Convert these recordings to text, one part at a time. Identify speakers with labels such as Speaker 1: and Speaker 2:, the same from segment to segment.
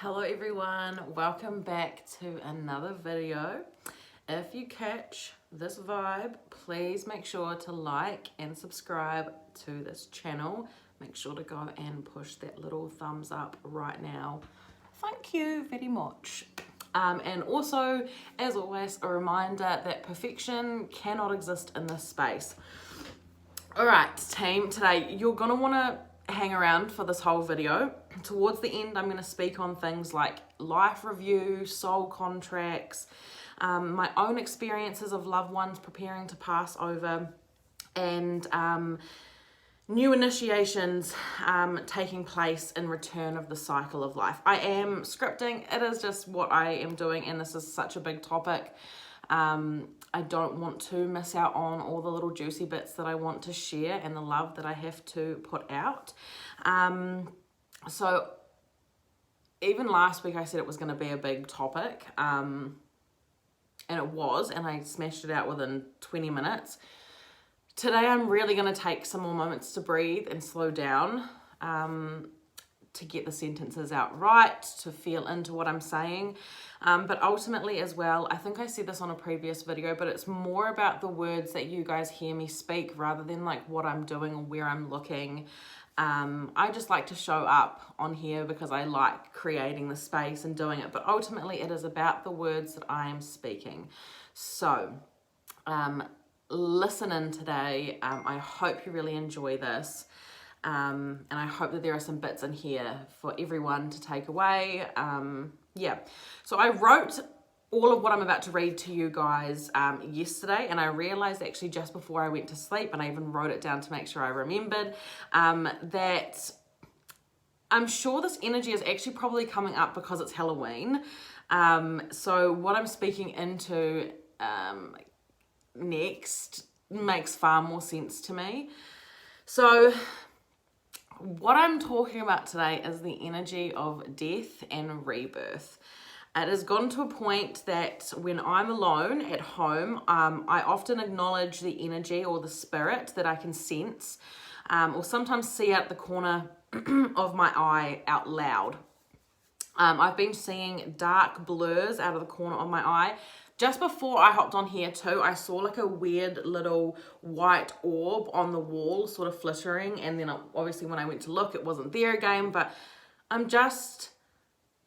Speaker 1: Hello everyone, welcome back to another video. If you catch this vibe, please make sure to like and subscribe to this channel. Make sure to go and push that little thumbs up right now. Thank you very much. And also, as always, a reminder that perfection cannot exist in this space. Alright team, today you're going to want to hang around for this whole video. Towards the end, I'm going to speak on things like life review, soul contracts, my own experiences of loved ones preparing to pass over, and new initiations taking place in return of the cycle of life. I am scripting, it is just what I am doing, and this is such a big topic. I don't want to miss out on all the little juicy bits that I want to share and the love that I have to put out. So even last week I said it was going to be a big topic, and it was, and I smashed it out within 20 minutes. Today I'm really going to take some more moments to breathe and slow down, to get the sentences out right, to feel into what I'm saying. But ultimately as well, I think I said this on a previous video, but it's more about the words that you guys hear me speak rather than like what I'm doing or where I'm looking. I just like to show up on here because I like creating the space and doing it, but ultimately it is about the words that I am speaking. So listen in today. I hope you really enjoy this. And I hope that there are some bits in here for everyone to take away. Yeah, so I wrote all of what I'm about to read to you guys yesterday, and I realized actually just before I went to sleep, and I even wrote it down to make sure I remembered, that I'm sure this energy is actually probably coming up because it's Halloween. So what I'm speaking into next makes far more sense to me. So what I'm talking about today is the energy of death and rebirth. It has gotten to a point that when I'm alone at home, I often acknowledge the energy or the spirit that I can sense, or sometimes see out the corner of my eye out loud. I've been seeing dark blurs out of the corner of my eye. Just before I hopped on here too, I saw like a weird little white orb on the wall sort of flittering, and then obviously when I went to look it wasn't there again, but I'm just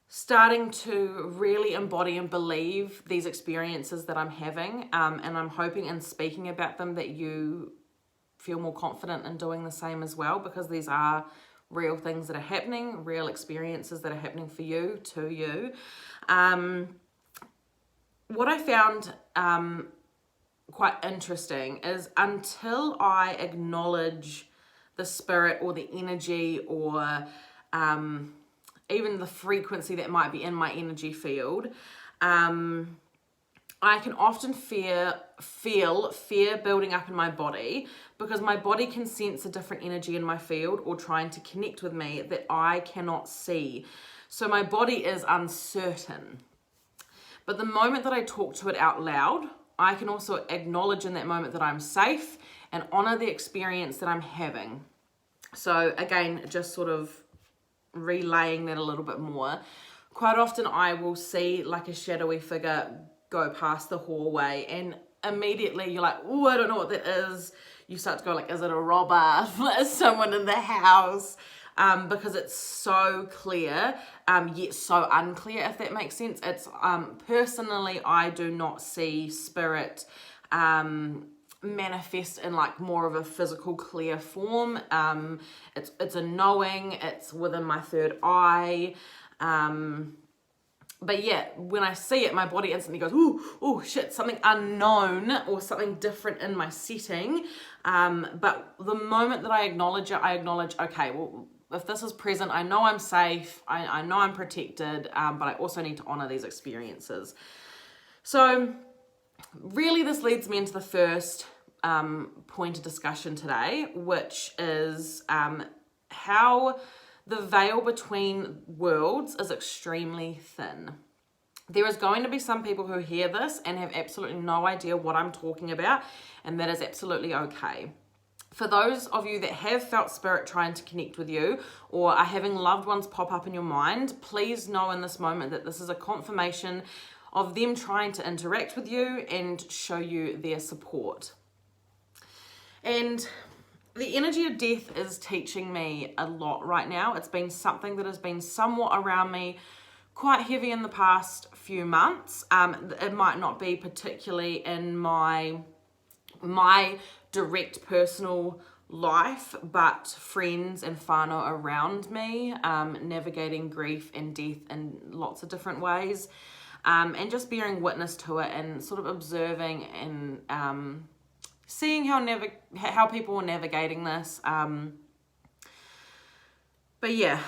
Speaker 1: starting to really embody and believe these experiences that I'm having, and I'm hoping in speaking about them that you feel more confident in doing the same as well, because these are real things that are happening, real experiences that are happening for you, to you. What I found quite interesting is until I acknowledge the spirit or the energy or even the frequency that might be in my energy field, I can often feel fear building up in my body, because my body can sense a different energy in my field or trying to connect with me that I cannot see. So my body is uncertain. But the moment that I talk to it out loud, I can also acknowledge in that moment that I'm safe and honor the experience that I'm having. So again, just sort of relaying that a little bit more. Quite often I will see like a shadowy figure go past the hallway, and immediately you're like, oh, I don't know what that is. You start to go like, is it a robber? Is someone in the house? Because it's so clear, yet so unclear, if that makes sense. It's personally, I do not see spirit manifest in like more of a physical clear form. It's a knowing, it's within my third eye. But yeah, when I see it, my body instantly goes, oh shit, something unknown or something different in my setting. But the moment that I acknowledge it, I acknowledge, okay, well, if this is present, I know I'm safe, I know I'm protected, but I also need to honor these experiences. So really this leads me into the first point of discussion today, which is how the veil between worlds is extremely thin. There is going to be some people who hear this and have absolutely no idea what I'm talking about, and that is absolutely okay. For those of you that have felt spirit trying to connect with you or are having loved ones pop up in your mind, please know in this moment that this is a confirmation of them trying to interact with you and show you their support. And the energy of death is teaching me a lot right now. It's been something that has been somewhat around me quite heavy in the past few months. It might not be particularly in my direct personal life, but friends and whānau around me, navigating grief and death in lots of different ways, and just bearing witness to it and sort of observing and seeing how people are navigating this. But yeah,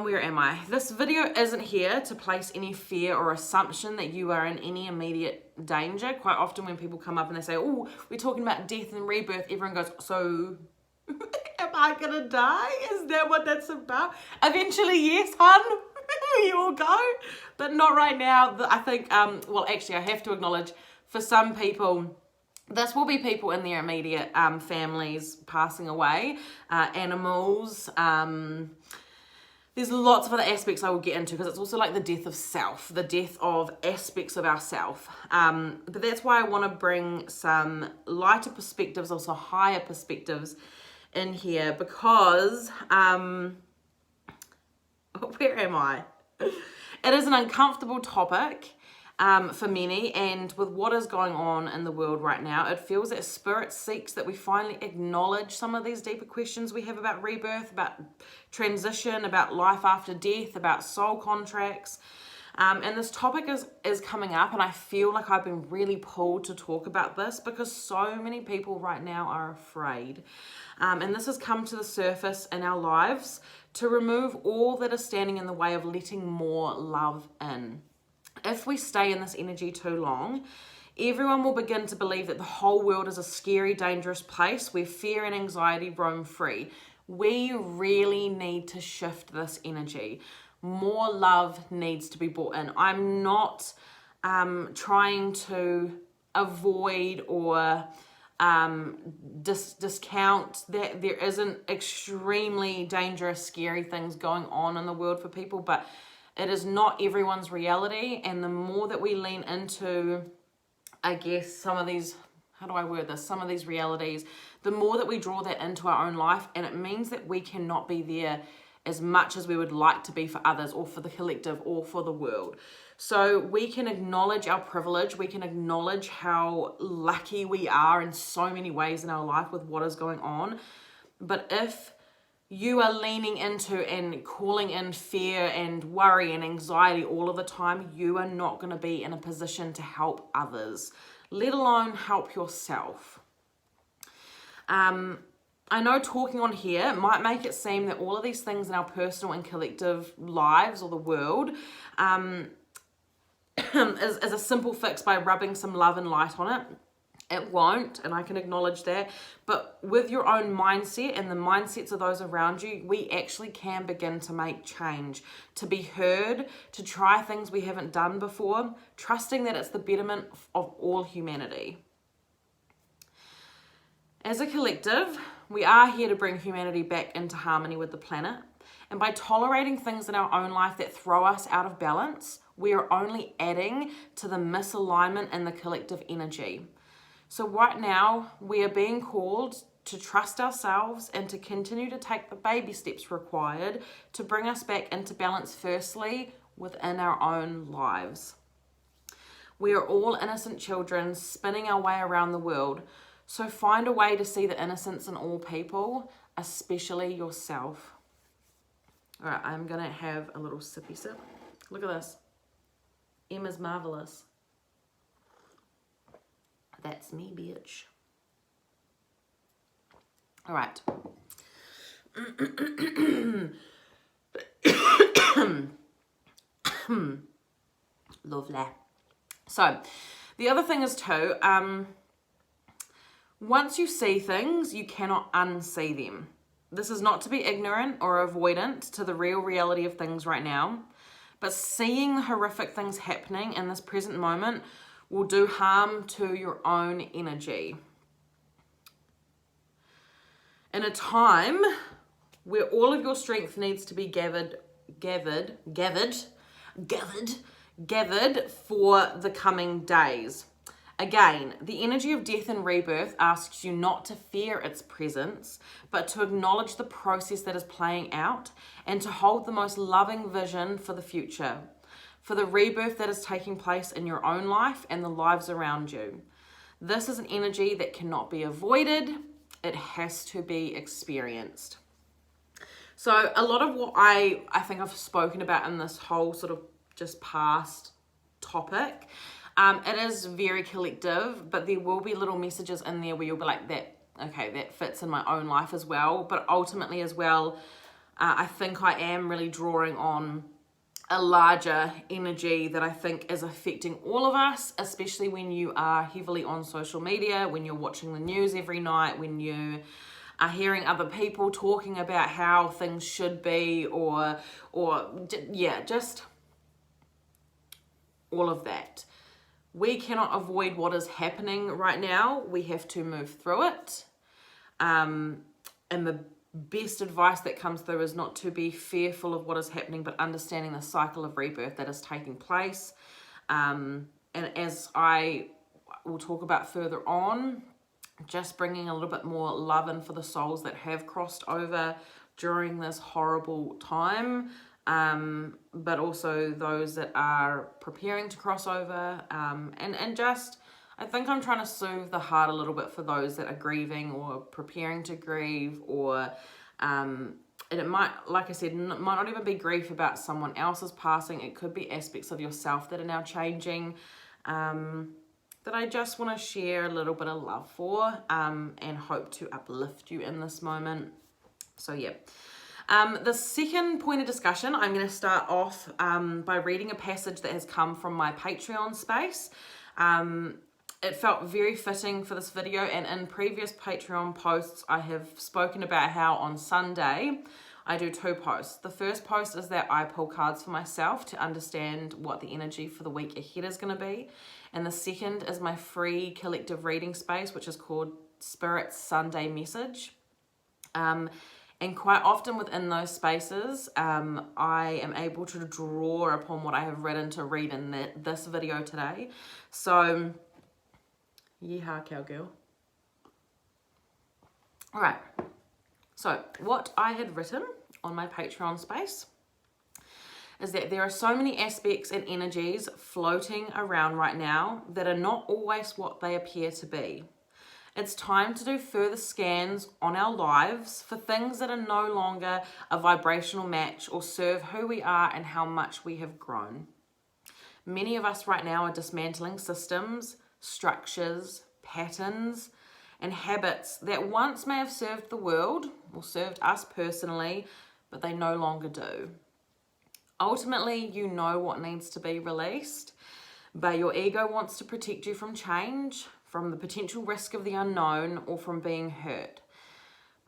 Speaker 1: where am I? This video isn't here to place any fear or assumption that you are in any immediate danger. Quite often when people come up and they say, oh, we're talking about death and rebirth, everyone goes, so am I gonna die? Is that what that's about? Eventually, yes, hun, we all go. But not right now. I think, well, actually, I have to acknowledge, for some people, this will be people in their immediate families passing away, animals. There's lots of other aspects I will get into because it's also like the death of self, the death of aspects of ourself. But that's why I want to bring some lighter perspectives, also higher perspectives in here because, where am I? It is an uncomfortable topic. For many, and with what is going on in the world right now, it feels that spirit seeks that we finally acknowledge some of these deeper questions we have about rebirth, about transition, about life after death, about soul contracts. And this topic is coming up, and I feel like I've been really pulled to talk about this because so many people right now are afraid. And this has come to the surface in our lives to remove all that is standing in the way of letting more love in. If we stay in this energy too long, everyone will begin to believe that the whole world is a scary, dangerous place where fear and anxiety roam free. We really need to shift this energy. More love needs to be brought in. I'm not trying to avoid or discount that there isn't extremely dangerous, scary things going on in the world for people, but it is not everyone's reality, and the more that we lean into, I guess, some of these, how do I word this, some of these realities, the more that we draw that into our own life, and it means that we cannot be there as much as we would like to be for others or for the collective or for the world. So we can acknowledge our privilege, we can acknowledge how lucky we are in so many ways in our life with what is going on, but if you are leaning into and calling in fear and worry and anxiety all of the time, you are not going to be in a position to help others, let alone help yourself. I know talking on here might make it seem that all of these things in our personal and collective lives or the world is a simple fix by rubbing some love and light on it. It won't, and I can acknowledge that. But with your own mindset and the mindsets of those around you, we actually can begin to make change, to be heard, to try things we haven't done before, trusting that it's the betterment of all humanity. As a collective, we are here to bring humanity back into harmony with the planet. And by tolerating things in our own life that throw us out of balance, we are only adding to the misalignment in the collective energy. So right now, we are being called to trust ourselves and to continue to take the baby steps required to bring us back into balance, firstly, within our own lives. We are all innocent children spinning our way around the world. So find a way to see the innocence in all people, especially yourself. All right, I'm going to have a little sippy sip. Look at this. Emma's marvelous. That's me, bitch. All right. Lovely. So, the other thing is too, once you see things, you cannot unsee them. This is not to be ignorant or avoidant to the real reality of things right now, but seeing the horrific things happening in this present moment will do harm to your own energy. in a time where all of your strength needs to be gathered for the coming days. Again, the energy of death and rebirth asks you not to fear its presence, but to acknowledge the process that is playing out and to hold the most loving vision for the future, for the rebirth that is taking place in your own life and the lives around you. This is an energy that cannot be avoided. It has to be experienced. So a lot of what I think I've spoken about in this whole sort of just past topic, it is very collective, but there will be little messages in there where you'll be like, that fits in my own life as well. But ultimately as well, I think I am really drawing on a larger energy that I think is affecting all of us, especially when you are heavily on social media, when you're watching the news every night, when you are hearing other people talking about how things should be, or just all of that. We cannot avoid what is happening right now. We have to move through it. And the best advice that comes through is not to be fearful of what is happening, but understanding the cycle of rebirth that is taking place. And as I will talk about further on, just bringing a little bit more love in for the souls that have crossed over during this horrible time, but also those that are preparing to cross over, and just, I think I'm trying to soothe the heart a little bit for those that are grieving or preparing to grieve, or and it might, like I said, might not even be grief about someone else's passing. It could be aspects of yourself that are now changing, that I just want to share a little bit of love for, and hope to uplift you in this moment. So yeah. The second point of discussion, I'm going to start off by reading a passage that has come from my Patreon space. It felt very fitting for this video, and in previous Patreon posts I have spoken about how on Sunday I do 2 posts. The first post is that I pull cards for myself to understand what the energy for the week ahead is going to be, and the second is my free collective reading space, which is called Spirit's Sunday Message. And quite often within those spaces, I am able to draw upon what I have written to read in this video today. So, yeehaw, cowgirl. All right. So, what I had written on my Patreon space is that there are so many aspects and energies floating around right now that are not always what they appear to be. It's time to do further scans on our lives for things that are no longer a vibrational match or serve who we are and how much we have grown. Many of us right now are dismantling systems, structures, patterns, and habits that once may have served the world or served us personally, but they no longer do. Ultimately, you know what needs to be released, but your ego wants to protect you from change, from the potential risk of the unknown, or from being hurt.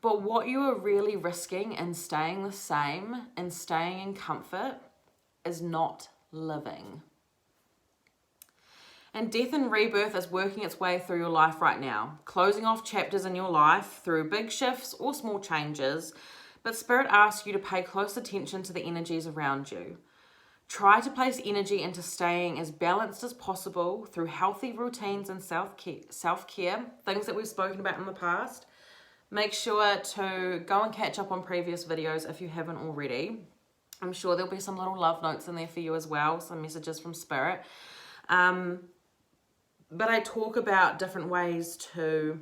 Speaker 1: But what you are really risking in staying the same and staying in comfort is not living. And death and rebirth is working its way through your life right now, closing off chapters in your life through big shifts or small changes, but Spirit asks you to pay close attention to the energies around you. Try to place energy into staying as balanced as possible through healthy routines and self-care, things that we've spoken about in the past. Make sure to go and catch up on previous videos if you haven't already. I'm sure there'll be some little love notes in there for you as well, some messages from Spirit. But I talk about different ways to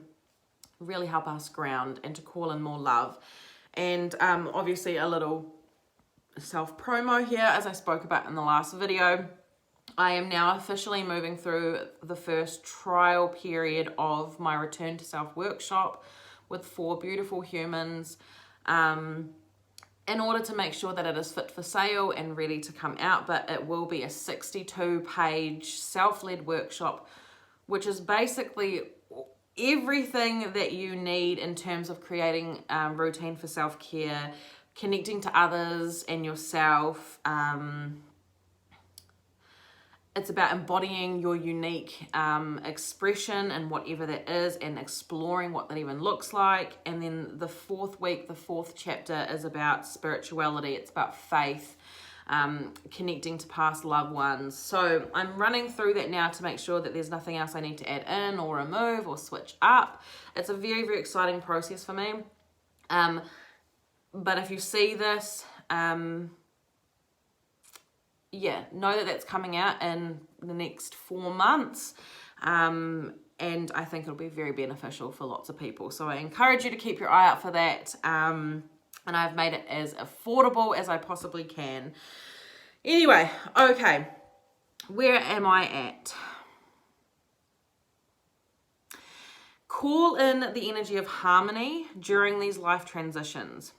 Speaker 1: really help us ground and to call in more love. And obviously a little self-promo here, as I spoke about in the last video. I am now officially moving through the first trial period of my Return to Self workshop with 4 beautiful humans, in order to make sure that it is fit for sale and ready to come out. But it will be a 62-page self-led workshop, which is basically everything that you need in terms of creating a routine for self-care, connecting to others and yourself. it's about embodying your unique expression and whatever that is, and exploring what that even looks like. And then the fourth week, the fourth chapter, is about spirituality. It's about faith, connecting to past loved ones. So I'm running through that now to make sure that there's nothing else I need to add in or remove or switch up. It's a very, very exciting process for me. But if you see this, yeah, know that that's coming out in the next 4 months. And I think it'll be very beneficial for lots of people. So I encourage you to keep your eye out for that. And I've made it as affordable as I possibly can. Anyway, okay, where am I at? Call in the energy of harmony during these life transitions.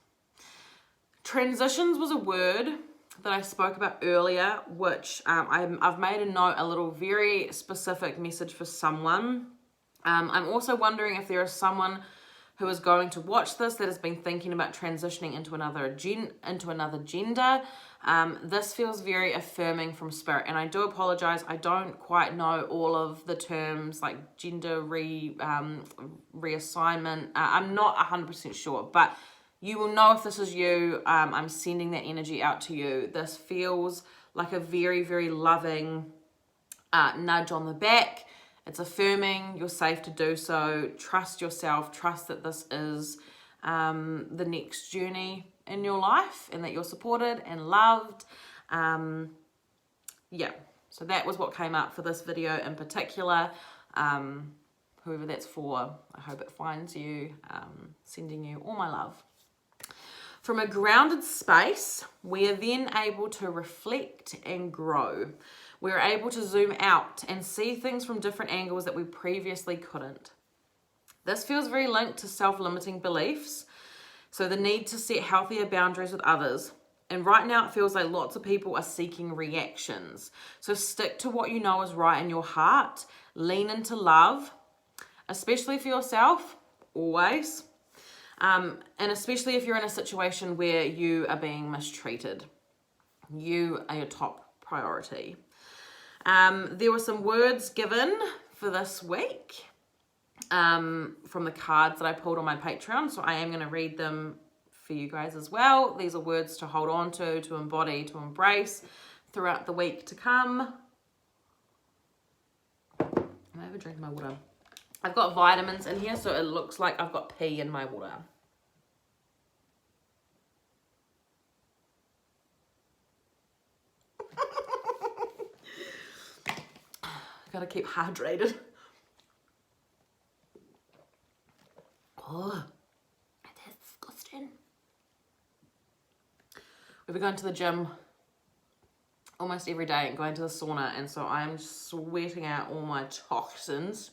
Speaker 1: Transitions was a word that I spoke about earlier, which I've made a note, a little very specific message for someone. I'm also wondering if there is someone who is going to watch this that has been thinking about transitioning into another gender. This feels very affirming from spirit, and I do apologize, I don't quite know all of the terms like gender reassignment. I'm not 100% sure, but you will know if this is you. I'm sending that energy out to you. This feels like a very, very loving nudge on the back. It's affirming you're safe to do so. Trust yourself. Trust that this is the next journey in your life, and that you're supported and loved. Yeah, so that was what came up for this video in particular. Whoever that's for, I hope it finds you. Sending you all my love. From a grounded space, we are then able to reflect and grow. We're able to zoom out and see things from different angles that we previously couldn't. This feels very linked to self-limiting beliefs, so the need to set healthier boundaries with others. And right now it feels like lots of people are seeking reactions. So stick to what you know is right in your heart. Lean into love, especially for yourself, always. And especially if you're in a situation where you are being mistreated. You are your top priority. There were some words given for this week from the cards that I pulled on my Patreon, so I am going to read them for you guys as well. These are words to hold on to embody, to embrace throughout the week to come. I have a drink of my water. I've got vitamins in here, so it looks like I've got pee in my water. Gotta keep hydrated. Oh, that's disgusting. We've been going to the gym almost every day and going to the sauna, and so I'm sweating out all my toxins.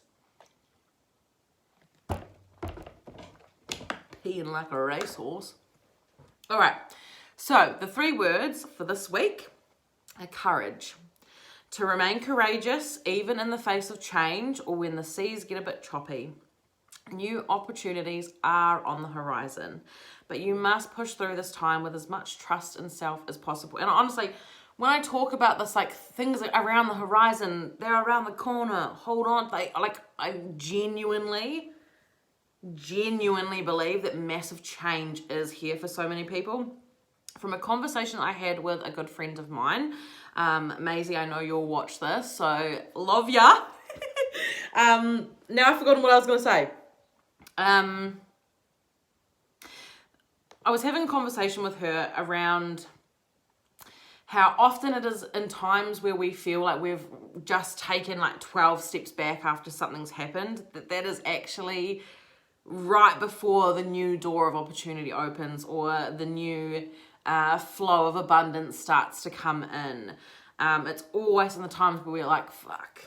Speaker 1: Peeing like a racehorse. All right, so the 3 words for this week are courage. To remain courageous, even in the face of change or when the seas get a bit choppy. New opportunities are on the horizon, but you must push through this time with as much trust in self as possible. And honestly, when I talk about this, like things around the horizon, they're around the corner. Hold on, I genuinely believe that massive change is here for so many people. From a conversation I had with a good friend of mine, Maisie, I know you'll watch this, so love ya. Now I've forgotten what I was going to say. I was having a conversation with her around how often it is in times where we feel like we've just taken like 12 steps back after something's happened, that is actually right before the new door of opportunity opens, or the new flow of abundance starts to come in. It's always in the times where we're like, fuck,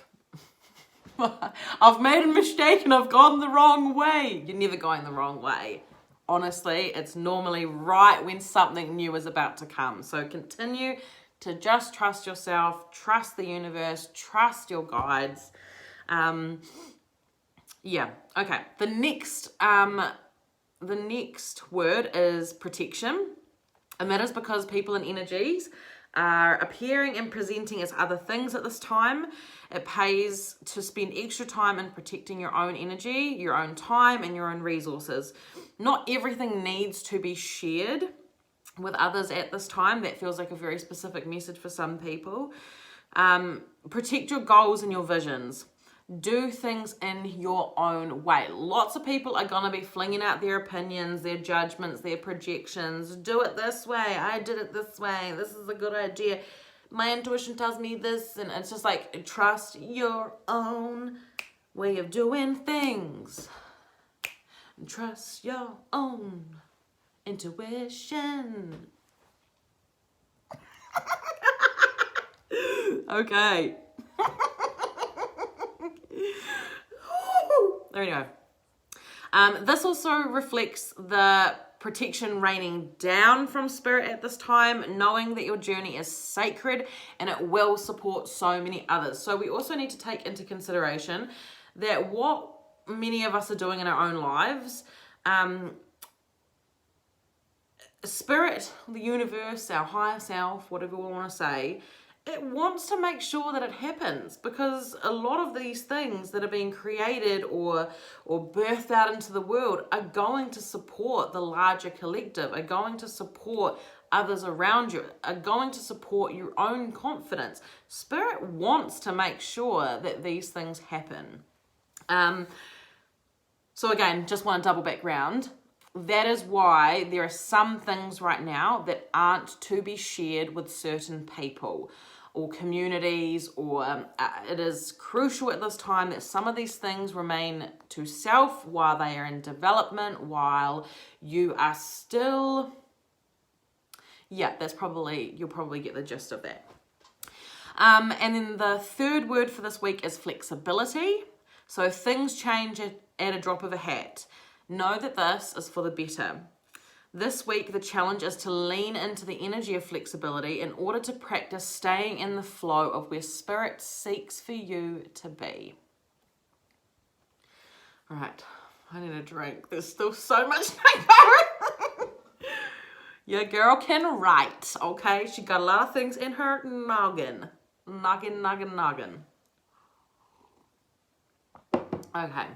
Speaker 1: I've made a mistake and I've gone the wrong way. You're never going the wrong way. Honestly, it's normally right when something new is about to come. So continue to just trust yourself, trust the universe, trust your guides. Yeah, okay. The next word is protection. And that is because people and energies are appearing and presenting as other things at this time. It pays to spend extra time in protecting your own energy, your own time, and your own resources. Not everything needs to be shared with others at this time. That feels like a very specific message for some people. Protect your goals and your visions. Do things in your own way. Lots of people are going to be flinging out their opinions, their judgments, their projections. Do it this way. I did it this way. This is a good idea. My intuition tells me this. And it's just like, trust your own way of doing things. Trust your own intuition. Okay. There we go. This also reflects the protection raining down from spirit at this time, knowing that your journey is sacred and it will support so many others. So we also need to take into consideration that what many of us are doing in our own lives, spirit, the universe, our higher self, whatever we want to say, it wants to make sure that it happens, because a lot of these things that are being created or birthed out into the world are going to support the larger collective, are going to support others around you, are going to support your own confidence. Spirit wants to make sure that these things happen. So again, just want to double back round. That is why there are some things right now that aren't to be shared with certain people or communities, or it is crucial at this time that some of these things remain to self while they are in development, while you are still, yeah, you'll probably get the gist of that. And then the third word for this week is flexibility. So things change at a drop of a hat. Know that this is for the better. This week, the challenge is to lean into the energy of flexibility in order to practice staying in the flow of where spirit seeks for you to be. All right, I need a drink. There's still so much to go. Your girl can write, okay? She got a lot of things in her noggin. Noggin. Okay.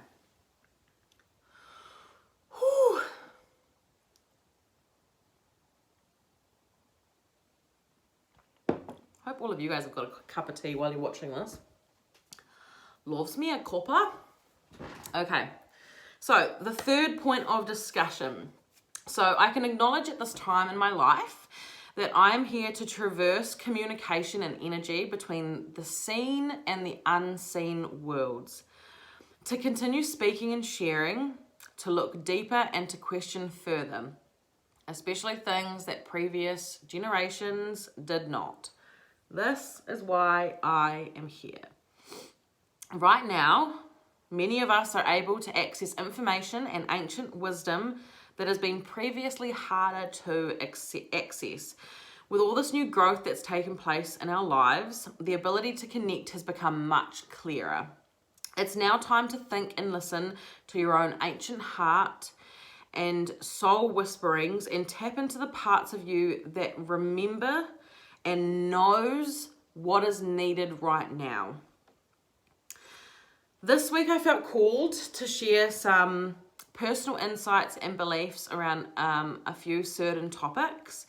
Speaker 1: Hope all of you guys have got a cup of tea while you're watching this. Loves me a cuppa. Okay, so the third point of discussion. So I can acknowledge at this time in my life that I'm here to traverse communication and energy between the seen and the unseen worlds. To continue speaking and sharing, to look deeper and to question further, especially things that previous generations did not. This is why I am here. Right now, many of us are able to access information and ancient wisdom that has been previously harder to access. With all this new growth that's taken place in our lives, the ability to connect has become much clearer. It's now time to think and listen to your own ancient heart and soul whisperings and tap into the parts of you that remember and knows what is needed right now. This week I felt called to share some personal insights and beliefs around a few certain topics.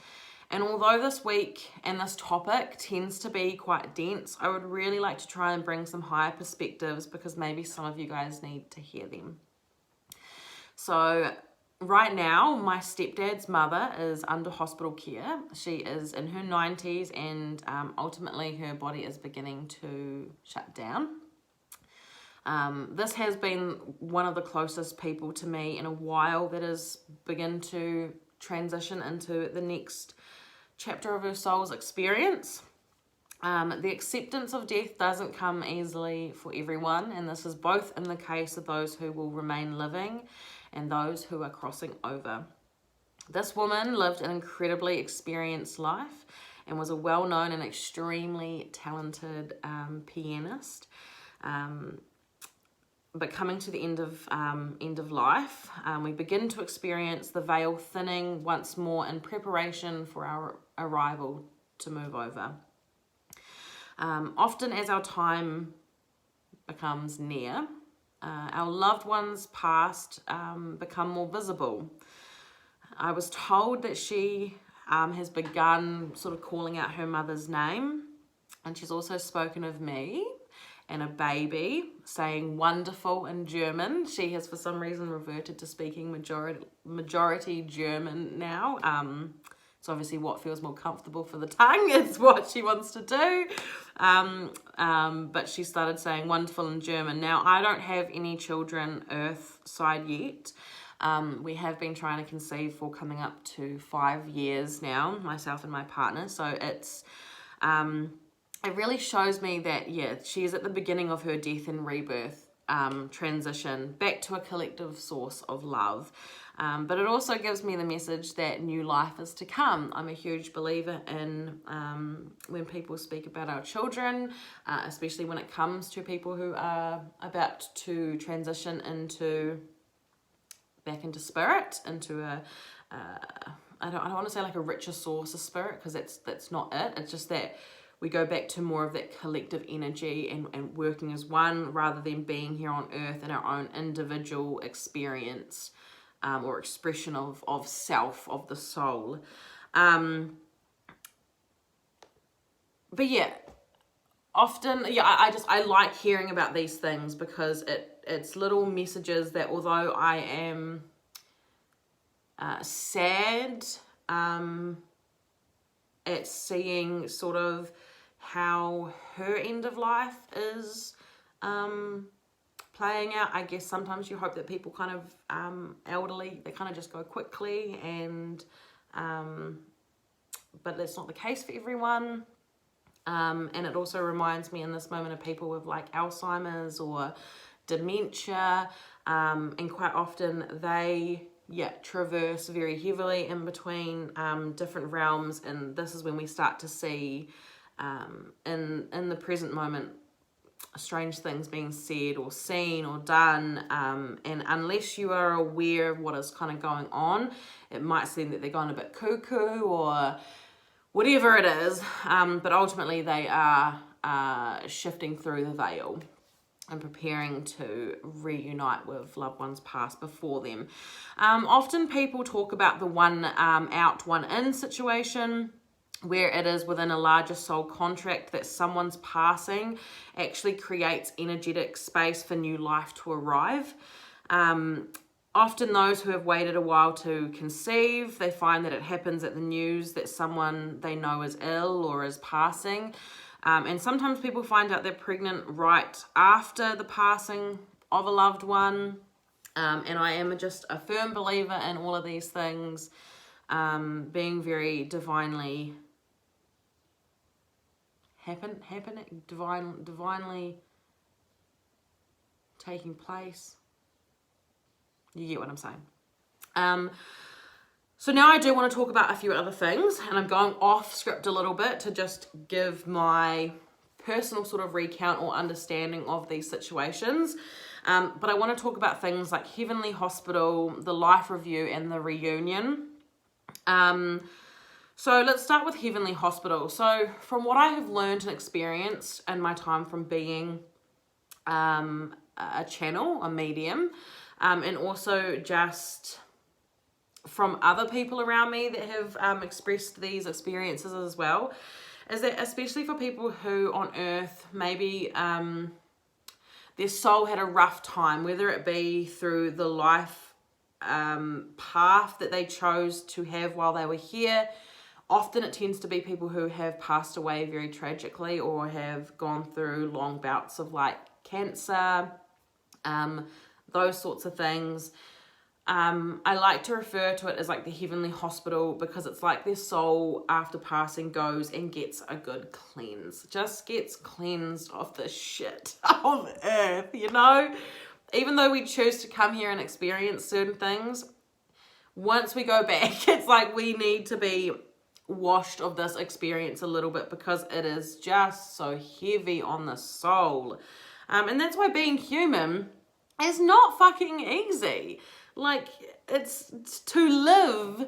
Speaker 1: And although this week and this topic tends to be quite dense, I would really like to try and bring some higher perspectives because maybe some of you guys need to hear them. So right now, my stepdad's mother is under hospital care. She is in her 90s and ultimately her body is beginning to shut down. This has been one of the closest people to me in a while that has begun to transition into the next chapter of her soul's experience. The acceptance of death doesn't come easily for everyone, and this is both in the case of those who will remain living and those who are crossing over. This woman lived an incredibly experienced life and was a well-known and extremely talented pianist. But coming to the end of life, we begin to experience the veil thinning once more in preparation for our arrival to move over. Often as our time becomes near, our loved ones past become more visible. I was told that she has begun sort of calling out her mother's name, and she's also spoken of me and a baby, saying wonderful in German. She has for some reason reverted to speaking majority German now. It's obviously what feels more comfortable for the tongue. It's what she wants to do. But she started saying wonderful in German. Now, I don't have any children earth side yet. We have been trying to conceive for coming up to 5 years now, myself and my partner. So it's, it really shows me that, yeah, she is at the beginning of her death and rebirth transition back to a collective source of love. But it also gives me the message that new life is to come. I'm a huge believer in when people speak about our children, especially when it comes to people who are about to transition back into spirit, into I don't want to say like a richer source of spirit, because that's not it. It's just that we go back to more of that collective energy and working as one, rather than being here on earth in our own individual experience or expression of self, of the soul. But yeah, often, yeah, I like hearing about these things, because it's little messages that, although I am sad at seeing sort of how her end of life is playing out. I guess sometimes you hope that people kind of elderly, they kind of just go quickly, and but that's not the case for everyone. And it also reminds me in this moment of people with like Alzheimer's or dementia, and quite often they traverse very heavily in between different realms, and this is when we start to see in the present moment strange things being said or seen or done, and unless you are aware of what is kind of going on, it might seem that they're going a bit cuckoo or whatever it is, but ultimately they are shifting through the veil and preparing to reunite with loved ones past before them. Often people talk about the one out, one in situation, where it is within a larger soul contract that someone's passing actually creates energetic space for new life to arrive. Often those who have waited a while to conceive, they find that it happens at the news that someone they know is ill or is passing. And sometimes people find out they're pregnant right after the passing of a loved one. And I am just a firm believer in all of these things being very divinely divinely taking place. You get what I'm saying. So now I do want to talk about a few other things, and I'm going off script a little bit to just give my personal sort of recount or understanding of these situations. But I want to talk about things like Heavenly Hospital, the Life Review, and the Reunion. So let's start with Heavenly Hospital. So from what I have learned and experienced in my time from being a channel, a medium, and also just from other people around me that have expressed these experiences as well, is that especially for people who on earth maybe their soul had a rough time, whether it be through the life path that they chose to have while they were here. Often it tends to be people who have passed away very tragically or have gone through long bouts of like cancer, those sorts of things. I like to refer to it as like the Heavenly Hospital, because it's like their soul after passing goes and gets a good cleanse, just gets cleansed of the shit of earth, you know? Even though we choose to come here and experience certain things, once we go back, it's like we need to be washed of this experience a little bit, because it is just so heavy on the soul. And that's why being human is not fucking easy. Like, it's to live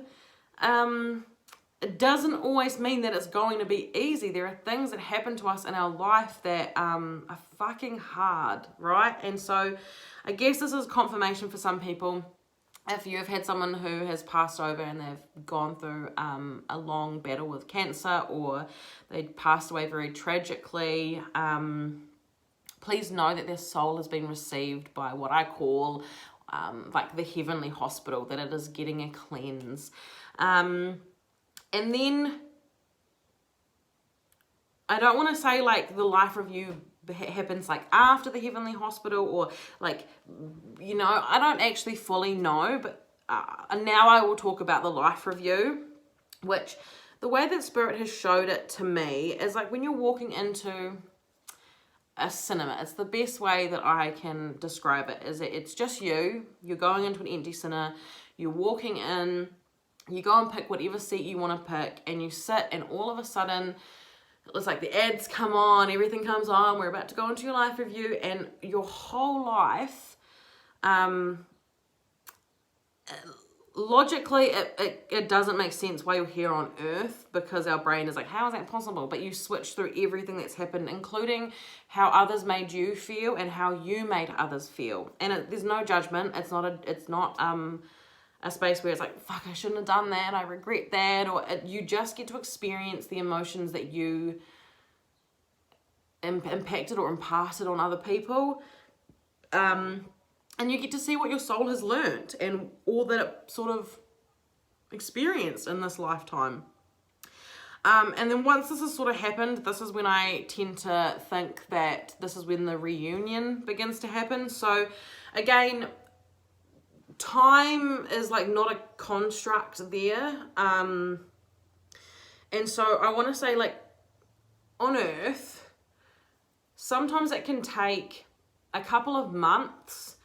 Speaker 1: it doesn't always mean that it's going to be easy. There are things that happen to us in our life that are fucking hard, right? And so I guess this is confirmation for some people. If you've had someone who has passed over and they've gone through a long battle with cancer, or they passed away very tragically, please know that their soul has been received by what I call like the heavenly hospital, that it is getting a cleanse. And then I don't want to say like the life review happens like after the heavenly hospital, or like, you know, I don't actually fully know, but now I will talk about the life review, which the way that Spirit has showed it to me is like when you're walking into a cinema, it's the best way that I can describe it, is that it's just you're going into an empty cinema, you're walking in, you go and pick whatever seat you want to pick, and you sit, and all of a sudden it's like the ads come on, everything comes on, we're about to go into your life review, and your whole life, logically it doesn't make sense why you're here on earth, because our brain is like, how is that possible? But you switch through everything that's happened, including how others made you feel and how you made others feel. And there's no judgment. It's not a space where it's like, fuck, I shouldn't have done that, I regret that, or you just get to experience the emotions that you impacted or imparted on other people, and you get to see what your soul has learnt and all that it sort of experienced in this lifetime. And then once this has sort of happened, this is when I tend to think that this is when the reunion begins to happen. So again, time is like not a construct there, and so I want to say, like, on earth sometimes it can take a couple of months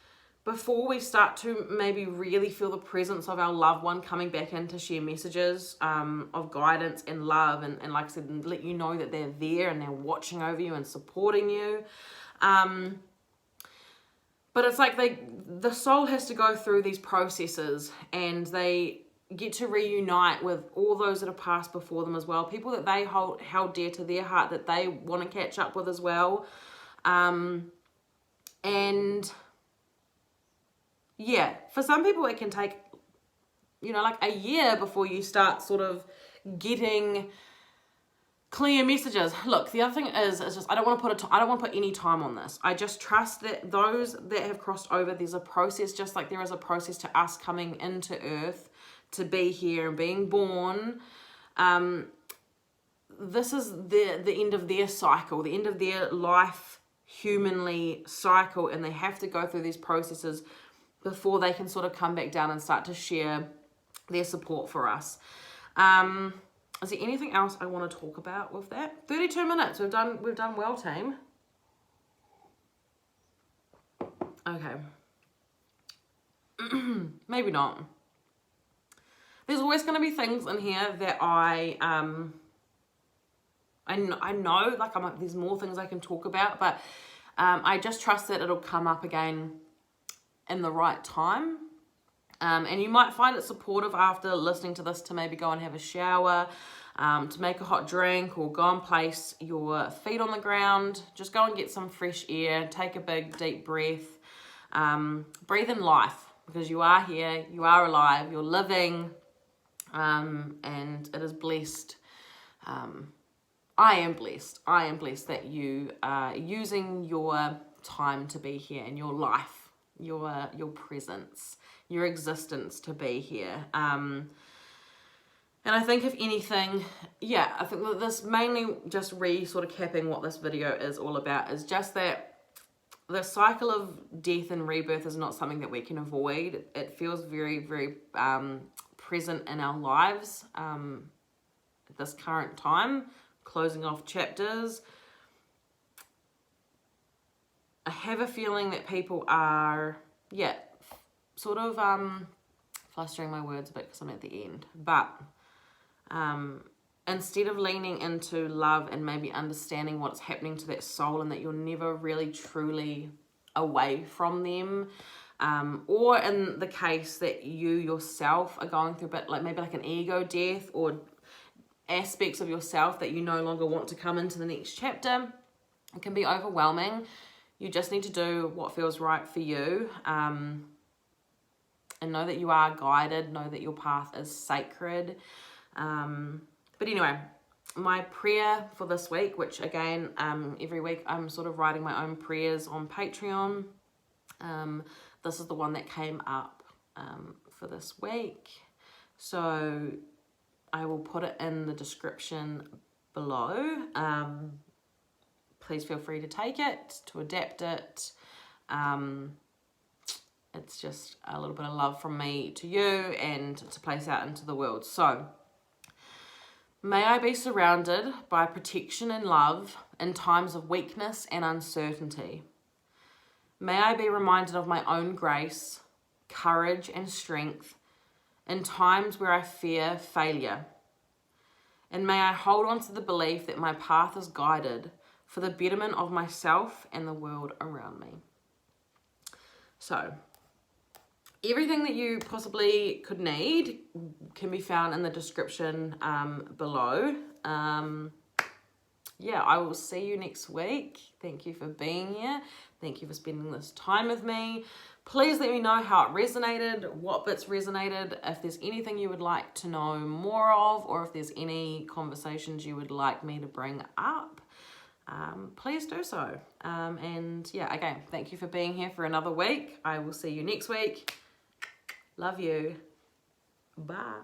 Speaker 1: before we start to maybe really feel the presence of our loved one coming back in to share messages of guidance and love, and like I said, let you know that they're there and they're watching over you and supporting you. But it's like the soul has to go through these processes, and they get to reunite with all those that have passed before them as well. People that they held dear to their heart, that they want to catch up with as well. And yeah, for some people it can take, you know, like a year before you start sort of getting clear messages. Look, the other thing is just I don't want to put any time on this. I just trust that those that have crossed over, there's a process, just like there is a process to us coming into earth to be here and being born. This is the end of their cycle, the end of their life humanly cycle, and they have to go through these processes before they can sort of come back down and start to share their support for us. Is there anything else I want to talk about with that? 32 minutes. We've done well, team. Okay. Maybe not. There's always going to be things in here that I know, like there's more things I can talk about, but I just trust that it'll come up again in the right time. And you might find it supportive after listening to this to maybe go and have a shower, to make a hot drink, or go and place your feet on the ground. Just go and get some fresh air, take a big deep breath, breathe in life, because you are here, you are alive, you're living, and it is blessed. I am blessed that you are using your time to be here, in your life, your presence, your existence to be here. And I think if anything, yeah, I think that this mainly just sort of capping what this video is all about is just that the cycle of death and rebirth is not something that we can avoid. It feels very, very present in our lives at this current time, closing off chapters. I have a feeling that people are, yeah, sort of flustering my words a bit because I'm at the end, but instead of leaning into love and maybe understanding what's happening to that soul, and that you're never really truly away from them, or in the case that you yourself are going through a bit like maybe like an ego death, or aspects of yourself that you no longer want to come into the next chapter. It can be overwhelming. You just need to do what feels right for you, and know that you are guided, know that your path is sacred. But anyway, my prayer for this week, which again, every week I'm sort of writing my own prayers on Patreon. This is the one that came up for this week. So I will put it in the description below. Please feel free to take it, to adapt it. It's just a little bit of love from me to you and to place out into the world. So, may I be surrounded by protection and love in times of weakness and uncertainty. May I be reminded of my own grace, courage and strength in times where I fear failure. And may I hold on to the belief that my path is guided for the betterment of myself and the world around me. So, everything that you possibly could need can be found in the description below. Yeah, I will see you next week. Thank you for being here. Thank you for spending this time with me. Please let me know how it resonated, what bits resonated, if there's anything you would like to know more of, or if there's any conversations you would like me to bring up. Please do so. And yeah, again, thank you for being here for another week. I will see you next week. Love you. Bye.